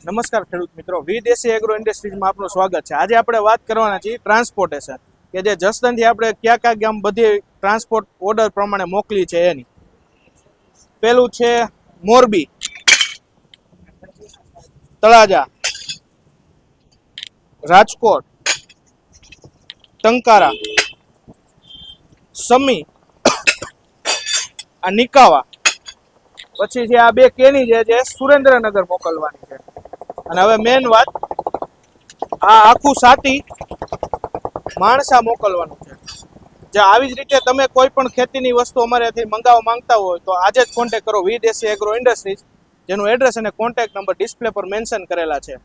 નમસ્કાર ખેડૂત મિત્રો, વિદેશી એગ્રો ઇન્ડસ્ટ્રીઝમાં આપનું સ્વાગત છે। આજે આપણે વાત કરવાના છીએ ટ્રાન્સપોર્ટેશન કે જે જસદણથી આપણે કયા કયા ગામ બધી ટ્રાન્સપોર્ટ ઓર્ડર પ્રમાણે મોકલી છે એની। પેલું છે મોરબી, તળાજા, રાજકોટ, ટંકારા, સમી, આ નિકાવા, પછી જે આ બે કેની છે જે સુરેન્દ્રનગર મોકલવાની છે। અને હવે મેન વાત, આ આખું સાતી માણસા મોકલવાનું છે। જે આવી જ રીતે તમે કોઈ પણ ખેતીની વસ્તુ અમારેથી મંગાવવા માંગતા હોય તો આજે જ કોન્ટેક્ટ કરો વિદેશી એગ્રો ઇન્ડસ્ટ્રીઝ, જેનું એડ્રેસ અને કોન્ટેક્ટ નંબર ડિસ્પ્લે પર મેન્શન કરેલા છે।